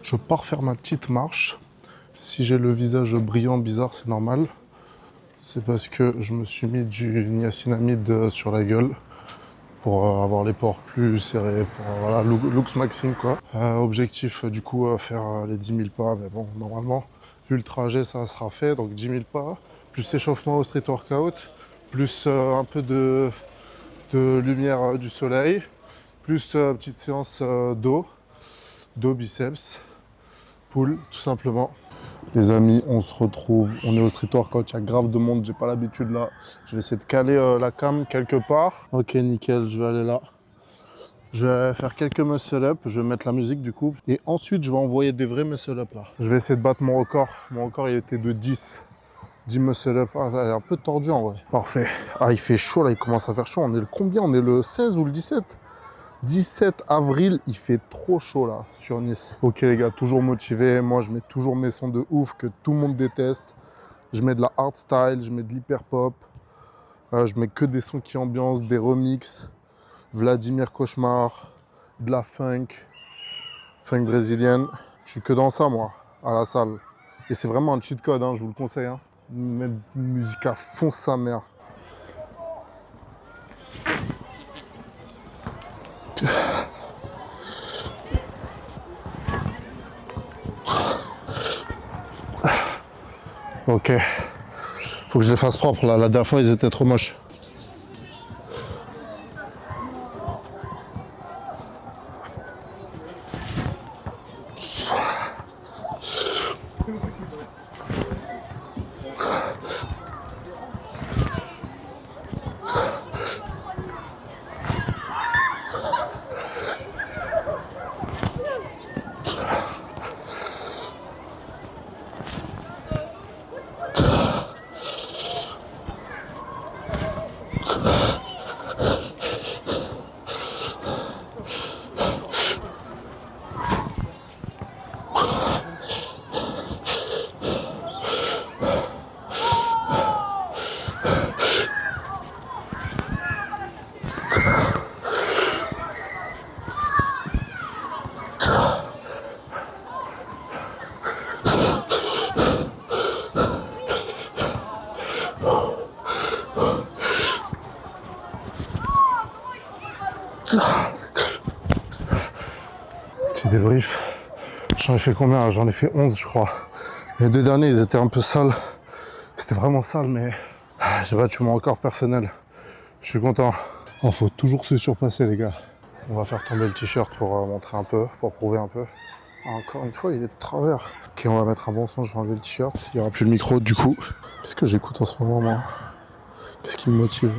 Je pars faire ma petite marche. Si j'ai le visage brillant, bizarre, c'est normal. C'est parce que je me suis mis du niacinamide sur la gueule pour avoir les pores plus serrés, pour voilà, looks maxime quoi. Objectif du coup faire les 10 000 pas, mais bon, normalement, vu le trajet, ça sera fait, donc 10 000 pas, plus échauffement au street workout, plus un peu de lumière du soleil, plus petite séance dos biceps, pull, tout simplement. Les amis, on se retrouve, on est au street workout, il y a grave de monde, j'ai pas l'habitude là. Je vais essayer de caler la cam quelque part. Ok, nickel, je vais aller là. Je vais faire quelques muscle-up, je vais mettre la musique du coup. Et ensuite, je vais envoyer des vrais muscle-up là. Je vais essayer de battre mon record. Mon record, il était de 10. 10 muscle-up. Ah, elle est un peu tordue en vrai. Parfait. Ah, il fait chaud là, il commence à faire chaud. On est le combien? On est le 16 ou le 17? 17 avril, il fait trop chaud là sur Nice. Ok les gars, toujours motivé. Moi, je mets toujours mes sons de ouf que tout le monde déteste. Je mets de la hardstyle, je mets de l'hyper pop. Je mets que des sons qui ambiancent, des remixes. Vladimir Cauchemar, de la funk brésilienne. Je suis que dans ça moi, à la salle. Et c'est vraiment un cheat code, hein, je vous le conseille. Hein. Mettre une musique à fond sa mère. Ok. Faut que je les fasse propres là. La dernière fois, ils étaient trop moches. Petit débrief. J'en ai fait combien? J'en ai fait 11 je crois. Les deux derniers ils étaient un peu sales. C'était vraiment sale mais j'ai battu mon record personnel. Je suis content. Il faut toujours se surpasser les gars. On va faire tomber le t-shirt pour montrer un peu, pour prouver un peu. Encore une fois il est de travers. Ok, on va mettre un bon son, je vais enlever le t-shirt. Il n'y aura plus le micro du coup. Qu'est-ce que j'écoute en ce moment moi? Qu'est-ce qui me motive?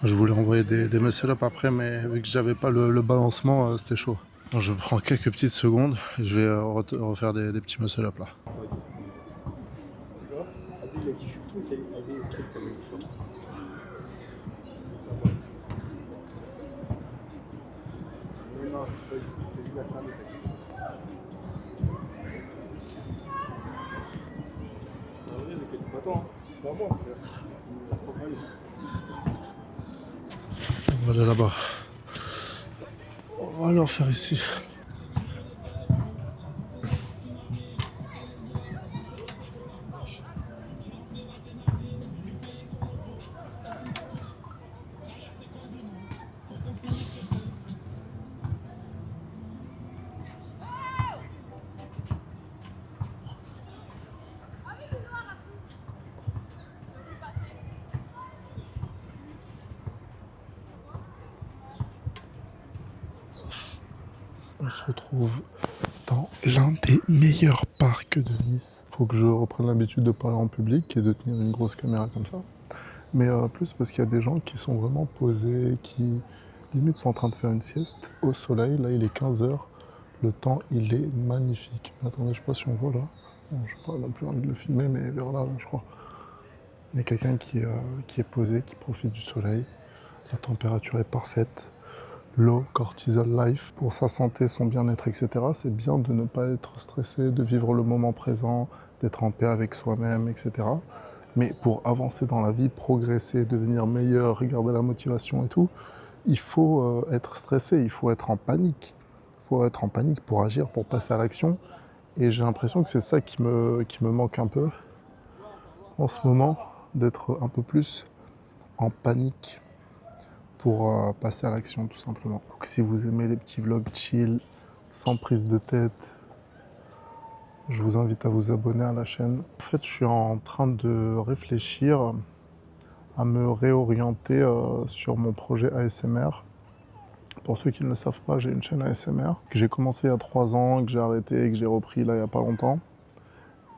Je voulais envoyer des muscle-up après, mais vu que j'avais pas le balancement, c'était chaud. Donc, je prends quelques petites secondes, je vais refaire des petits muscle-up là. On va aller là-bas. On va leur faire ici. On se retrouve dans l'un des meilleurs parcs de Nice. Faut que je reprenne l'habitude de parler en public et de tenir une grosse caméra comme ça. Mais plus parce qu'il y a des gens qui sont vraiment posés, qui Limite, ils sont en train de faire une sieste au soleil. Là, il est 15 heures. Le temps, il est magnifique. Attendez, je sais pas si on voit là. Bon, je n'ai pas non plus envie de le filmer, mais vers là, je crois. Il y a quelqu'un qui est posé, qui profite du soleil. La température est parfaite. Low cortisol life. Pour sa santé, son bien-être, etc. C'est bien de ne pas être stressé, de vivre le moment présent, d'être en paix avec soi-même, etc. Mais pour avancer dans la vie, progresser, devenir meilleur, regarder la motivation et tout, il faut être stressé, il faut être en panique. Il faut être en panique pour agir, pour passer à l'action. Et j'ai l'impression que c'est ça qui me manque un peu en ce moment, d'être un peu plus en panique pour passer à l'action tout simplement. Donc si vous aimez les petits vlogs chill, sans prise de tête, je vous invite à vous abonner à la chaîne. En fait, je suis en train de réfléchir à me réorienter sur mon projet ASMR. Pour ceux qui ne le savent pas, j'ai une chaîne ASMR que j'ai commencé il y a 3 ans, que j'ai arrêté et que j'ai repris là il n'y a pas longtemps.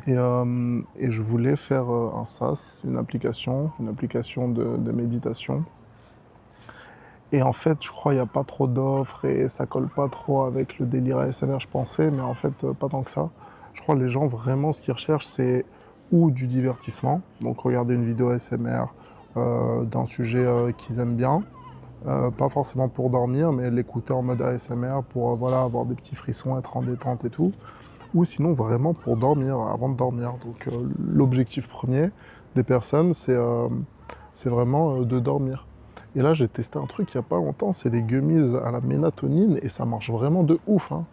Et je voulais faire un SaaS, une application de méditation. Et en fait, je crois qu'il n'y a pas trop d'offres et ça colle pas trop avec le délire ASMR, je pensais, mais en fait, pas tant que ça. Je crois que les gens, vraiment, ce qu'ils recherchent, c'est ou du divertissement, donc regarder une vidéo ASMR d'un sujet qu'ils aiment bien, pas forcément pour dormir, mais l'écouter en mode ASMR pour voilà, avoir des petits frissons, être en détente et tout, ou sinon vraiment pour dormir, avant de dormir. Donc l'objectif premier des personnes, c'est vraiment de dormir. Et là, j'ai testé un truc il n'y a pas longtemps, c'est les gummies à la mélatonine, et ça marche vraiment de ouf, hein.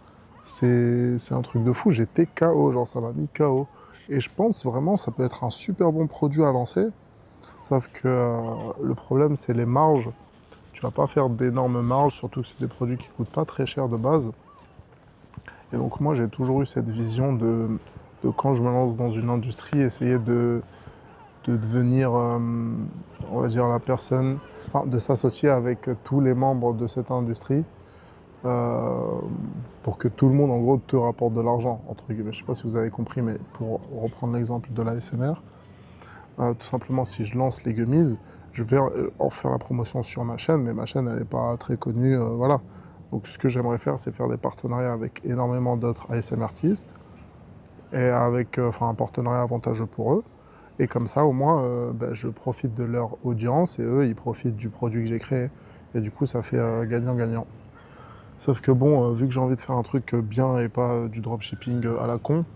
C'est un truc de fou, j'étais KO, genre ça m'a mis KO. Et je pense vraiment ça peut être un super bon produit à lancer, sauf que le problème, c'est les marges. Tu vas pas faire d'énormes marges, surtout que c'est des produits qui coûtent pas très cher de base. Et donc moi, j'ai toujours eu cette vision de quand je me lance dans une industrie, essayer de devenir, on va dire, la personne, enfin, de s'associer avec tous les membres de cette industrie euh, pour que tout le monde, en gros, te rapporte de l'argent, entre guillemets. Je sais pas si vous avez compris, mais pour reprendre l'exemple de la SMR, tout simplement, si je lance les gummies, je vais en faire la promotion sur ma chaîne, mais ma chaîne, elle n'est pas très connue, voilà. Donc, ce que j'aimerais faire, c'est faire des partenariats avec énormément d'autres ASM artistes et avec un partenariat avantageux pour eux. Et comme ça, au moins, je profite de leur audience et eux, ils profitent du produit que j'ai créé. Et du coup, ça fait gagnant-gagnant. Sauf que bon, vu que j'ai envie de faire un truc bien et pas du dropshipping à la con,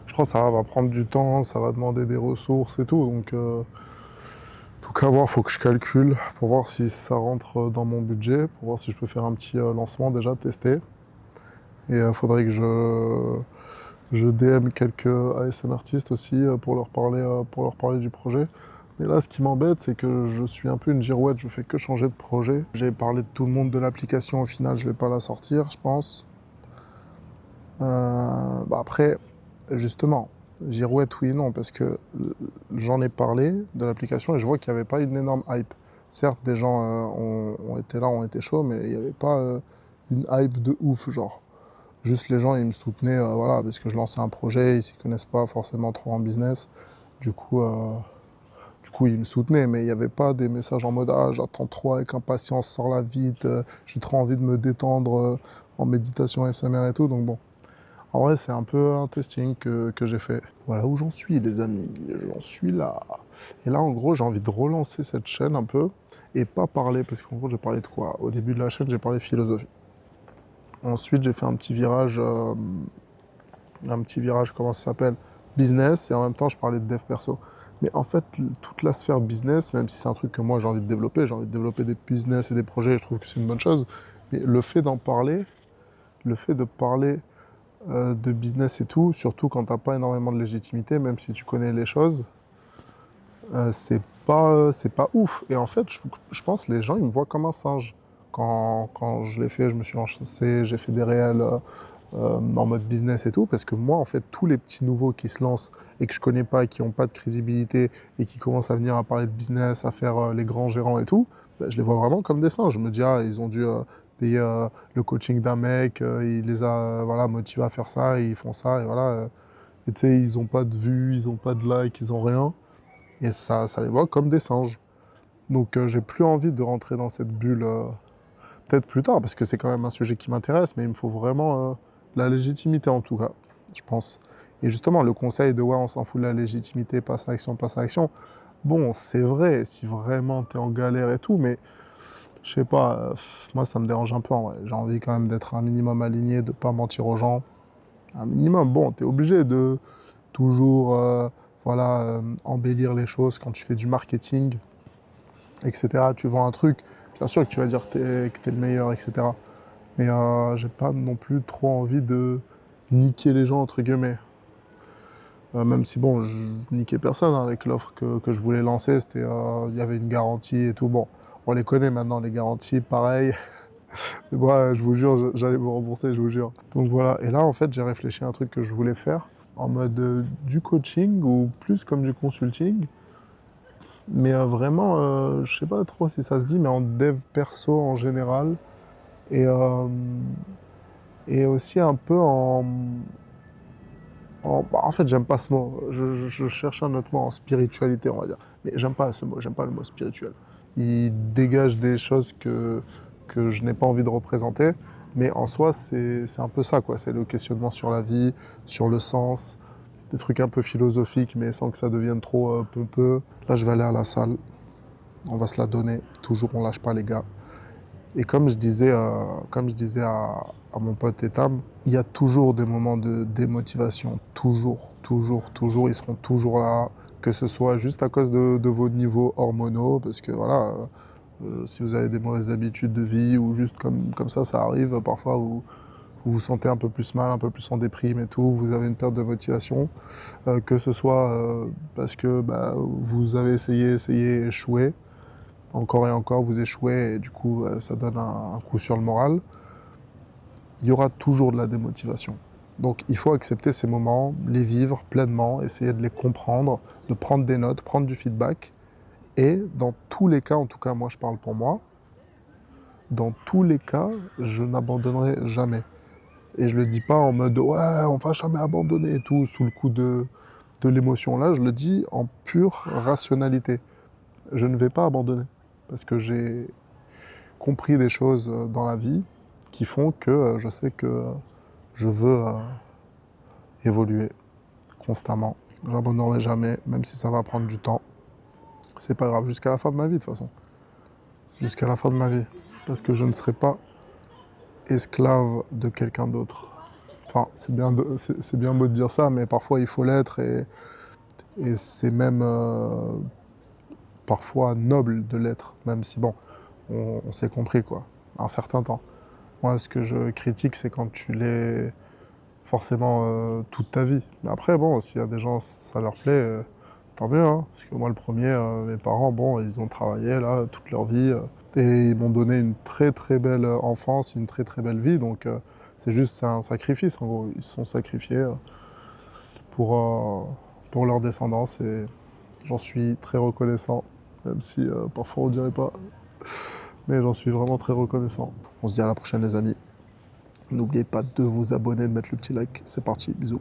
je crois que ça va prendre du temps, ça va demander des ressources et tout. Donc, tout qu'à voir, faut que je calcule pour voir si ça rentre dans mon budget, pour voir si je peux faire un petit lancement déjà, tester. Et il faudrait que je DM quelques ASM artistes aussi pour leur parler du projet. Mais là, ce qui m'embête, c'est que je suis un peu une girouette, je fais que changer de projet. J'ai parlé de tout le monde de l'application, au final, je vais pas la sortir, je pense. Après, justement, girouette, oui et non, parce que j'en ai parlé de l'application et je vois qu'il n'y avait pas une énorme hype. Certes, des gens ont été là, ont été chauds, mais il n'y avait pas une hype de ouf, genre. Juste les gens, ils me soutenaient, voilà, parce que je lançais un projet, ils s'y connaissent pas forcément trop en business. Du coup, euh, du coup, ils me soutenaient, mais il n'y avait pas des messages en mode «Ah, j'attends trop avec impatience, sors-la vite, j'ai trop envie de me détendre en méditation SMR et tout». Donc bon, en vrai, c'est un peu un testing que j'ai fait. Voilà où j'en suis, les amis, j'en suis là. Et là, en gros, j'ai envie de relancer cette chaîne un peu et pas parler, parce qu'en gros, j'ai parlé de quoi? Au début de la chaîne, j'ai parlé philosophie. Ensuite, j'ai fait un petit virage, comment ça s'appelle, business, et en même temps, je parlais de dev perso. Mais en fait, toute la sphère business, même si c'est un truc que moi j'ai envie de développer des business et des projets, et je trouve que c'est une bonne chose, mais le fait d'en parler, le fait de parler de business et tout, surtout quand t'as pas énormément de légitimité, même si tu connais les choses, c'est pas ouf. Et en fait, je pense que les gens, ils me voient comme un singe. Quand je l'ai fait, je me suis lancé, j'ai fait des réels en mode business et tout, parce que moi, en fait, tous les petits nouveaux qui se lancent et que je connais pas, et qui n'ont pas de crédibilité et qui commencent à venir à parler de business, à faire les grands gérants et tout, je les vois vraiment comme des singes. Je me dis, ah, ils ont dû payer le coaching d'un mec, il les a voilà, motivés à faire ça, et ils font ça, et voilà. Et tu sais, ils ont pas de vues, ils ont pas de likes, ils ont rien. Et ça les voit comme des singes. Donc j'ai plus envie de rentrer dans cette bulle. peut-être plus tard, parce que c'est quand même un sujet qui m'intéresse, mais il me faut vraiment la légitimité en tout cas, je pense. Et justement, le conseil de ouais, on s'en fout de la légitimité, passe à l'action, passe à l'action. Bon, c'est vrai, si vraiment t'es en galère et tout, mais je sais pas, moi ça me dérange un peu en vrai. J'ai envie quand même d'être un minimum aligné, de pas mentir aux gens. Un minimum, bon, t'es obligé de toujours voilà, embellir les choses quand tu fais du marketing, etc. Tu vends un truc, bien sûr que tu vas dire que t'es le meilleur, etc. Mais j'ai pas non plus trop envie de niquer les gens, entre guillemets. Même si, bon, je niquais personne hein, avec l'offre que je voulais lancer, c'était, il y avait une garantie et tout. Bon, on les connaît maintenant, les garanties, pareil. Mais moi, je vous jure, j'allais vous rembourser, je vous jure. Donc voilà, et là, en fait, j'ai réfléchi à un truc que je voulais faire en mode du coaching ou plus comme du consulting. Mais vraiment, je sais pas trop si ça se dit, mais en dev perso en général. Et, euh, et aussi un peu bah, en fait, j'aime pas ce mot. Je cherche un autre mot en spiritualité, on va dire. Mais j'aime pas ce mot, j'aime pas le mot spirituel. Il dégage des choses que je n'ai pas envie de représenter. Mais en soi, c'est un peu ça, quoi. C'est le questionnement sur la vie, sur le sens, des trucs un peu philosophiques, mais sans que ça devienne trop pompeux. Là, je vais aller à la salle. On va se la donner. Toujours, on lâche pas, les gars. Et comme je disais à mon pote Etam, il y a toujours des moments de démotivation. Toujours, toujours, toujours. Ils seront toujours là. Que ce soit juste à cause de vos niveaux hormonaux, parce que voilà, si vous avez des mauvaises habitudes de vie ou juste comme ça arrive parfois vous vous sentez un peu plus mal, un peu plus en déprime et tout, vous avez une perte de motivation. Que ce soit parce que bah, vous avez essayé, échoué encore et encore, vous échouez et du coup, ça donne un coup sur le moral. Il y aura toujours de la démotivation. Donc, il faut accepter ces moments, les vivre pleinement, essayer de les comprendre, de prendre des notes, prendre du feedback. Et dans tous les cas, en tout cas, moi, je parle pour moi, dans tous les cas, je n'abandonnerai jamais. Et je le dis pas en mode ouais, on va jamais abandonner et tout, sous le coup de l'émotion. Là, je le dis en pure rationalité. Je ne vais pas abandonner. Parce que j'ai compris des choses dans la vie qui font que je sais que je veux évoluer constamment. J'abandonnerai jamais, même si ça va prendre du temps. C'est pas grave, jusqu'à la fin de ma vie de toute façon. Jusqu'à la fin de ma vie. Parce que je ne serai pas esclave de quelqu'un d'autre. Enfin, c'est bien beau de dire ça, mais parfois il faut l'être et c'est même parfois noble de l'être, même si bon, on s'est compris quoi, un certain temps. Moi, ce que je critique, c'est quand tu l'es forcément toute ta vie. Mais après, bon, s'il y a des gens, ça leur plaît, tant mieux. Hein. Parce que moi, le premier, mes parents, bon, ils ont travaillé là toute leur vie et ils m'ont donné une très très belle enfance, une très très belle vie. Donc, c'est un sacrifice en gros. Ils se sont sacrifiés pour, euh, pour leur descendance et j'en suis très reconnaissant, même si parfois on dirait pas. Mais j'en suis vraiment très reconnaissant. On se dit à la prochaine les amis. N'oubliez pas de vous abonner, de mettre le petit like. C'est parti, bisous.